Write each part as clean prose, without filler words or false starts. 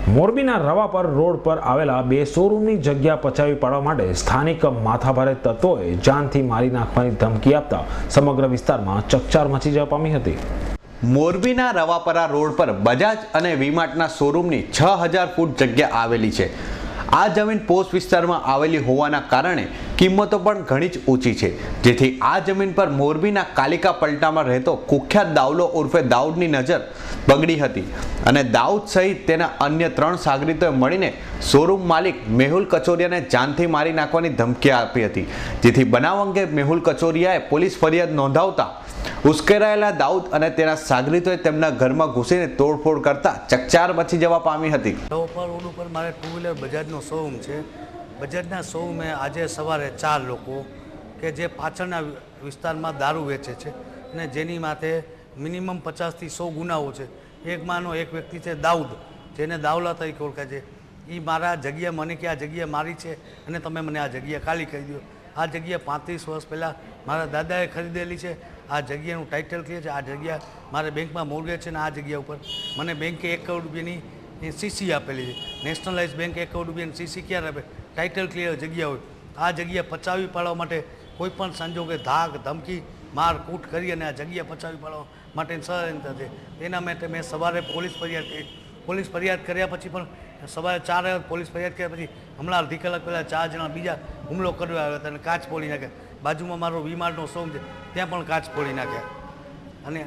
મોરબીના રવાપર રોડ પર આવેલા બે શોરૂમની જગ્યા પચાવી પાડવા માટે સ્થાનિક માથાભારે તત્વોએ જાનથી મારી નાખવાની ધમકી આપતા સમગ્ર વિસ્તારમાં ચકચાર મચી જવા પામી હતી। મોરબીના રવાપરા રોડ પર બજાજ અને વીમાર્ટના શોરૂમની 6000 ફૂટ જગ્યા આવેલી છે। આ જમીન પોસ્ટ વિસ્તારમાં આવેલી હોવાના કારણે કિંમતો પણ ઘણી જ ઊંચી છે, જેથી આ જમીન પર મોરબીના કાલિકા પલટામાં રહેતો કુખ્યાત દાઉલો ઉર્ફે દાઉદની નજર બગડી હતી અને દાઉદ સહિત તેના અન્ય 3 સાગરીતોએ મળીને શોરૂમ માલિક મેહુલ કચોરિયાને જાનથી મારી નાખવાની ધમકી આપી હતી, જેથી બનાવ અંગે મેહુલ કચોરિયાએ પોલીસ ફરિયાદ નોંધાવતા ઉશ્કેરાયેલા દાઉદ અને તેના સાગરીતોએ તેમના ઘરમાં ઘૂસીને તોડફોડ કરતા ચકચાર મચી જવા પામી હતી। રવાપર રોડ ઉપર મારે ટુ વ્હીલર બજાજનો શોરૂમ છે। બજાજના શોરૂમે આજે સવારે 4 લોકો કે જે પાછળના વિસ્તારમાં દારૂ વેચે છે અને જેની માથે મિનિમમ 50 થી 100 ગુનાઓ છે। એકમાંનો એક વ્યક્તિ છે દાઉદ, જેને દાવલા તરીકે ઓળખાય છે। એ મારા જગ્યા મને કે આ જગ્યા મારી છે અને તમે મને આ જગ્યા ખાલી કરી દો। આ જગ્યા 35 વર્ષ પહેલાં મારા દાદાએ ખરીદેલી છે। આ જગ્યાનું ટાઇટલ ક્લિયર છે। આ જગ્યા મારે બેંકમાં મોર્ગેજ છે અને આ જગ્યા ઉપર મને બેંકે 1 કરોડ રૂપિયાની સીસી આપેલી છે। નેશનલાઇઝ બેંક 1 કરોડ રૂપિયાની સીસી ક્યારે આપે? ટાઇટલ ક્લિયર જગ્યા હોય। આ જગ્યા પચાવી પાડવા માટે કોઈ પણ સંજોગે ધાક ધમકી માર કૂટ કરી અને આ જગ્યા પચાવી પાડવા માટેની ષડયંત્ર છે। તેના માટે મેં સવારે પોલીસ ફરિયાદ કરી। પોલીસ ફરિયાદ કર્યા પછી પણ સવારે 4 પોલીસ ફરિયાદ કર્યા પછી હમણાં અડધી કલાક પહેલાં 4 જણા બીજા હુમલો કરવા આવ્યા હતા અને કાચ ફોડી નાખ્યા। બાજુમાં મારો વીમાર્ટનો શોરૂમ છે, ત્યાં પણ કાચ ફોડી નાખ્યા। અને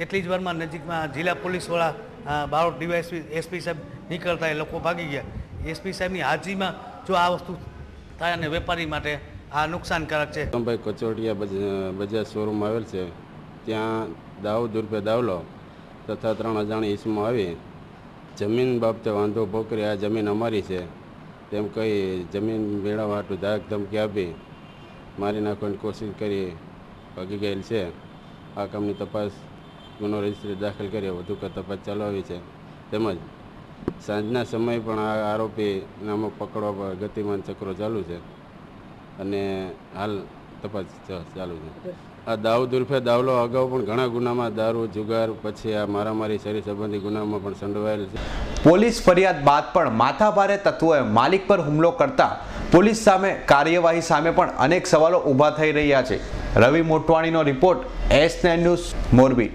એટલી જ વારમાં નજીકમાં જિલ્લા પોલીસવાળા બારોટ ડીવાયએસપી એસપી સાહેબ નીકળતા એ લોકો ભાગી ગયા। એસપી સાહેબની હાજરીમાં જો આ વસ્તુ થાય અને વેપારી માટે આ નુકસાનકારક છે। ભાઈ કચોટિયા બજાજ શોરૂમ આવેલ છે, ત્યાં દાઉદ ઉર્ફે દાવલો તથા 3 અજાણી ઈસમો આવી જમીન બાબતે વાંધો પોકરી આ જમીન અમારી છે તેમ કહી જમીન મેળવવા હાટુ ધાક ધમકી આપી મારી નાખવાની કોશિશ કરી ભાગી ગયેલ છે। આ કામની તપાસ ગુનો રજિસ્ટર દાખલ કરી વધુ તપાસ ચલાવી છે, તેમજ સાંજના સમયે પણ આ આરોપી નામો પકડવા ગતિમાન ચક્રો ચાલુ છે અને હાલ તપાસ ચાલુ છે। આ દાઉદ ઉર્ફે દાવલો અગાઉ પણ ઘણા ગુનામાં દારૂ જુગાર પછી આ મારામારી શરીર સંબંધી ગુનામાં પણ સંડોવાયેલ છે। પોલીસ ફરિયાદ બાદ પણ માથાભારે તત્વોએ માલિક પર હુમલો કરતા પોલીસ સામે કાર્યવાહી સામે પણ અનેક સવાલો ઊભા થઈ રહ્યા છે। રવિ મોટવાણીનો રિપોર્ટ S9 ન્યૂઝ મોરબી।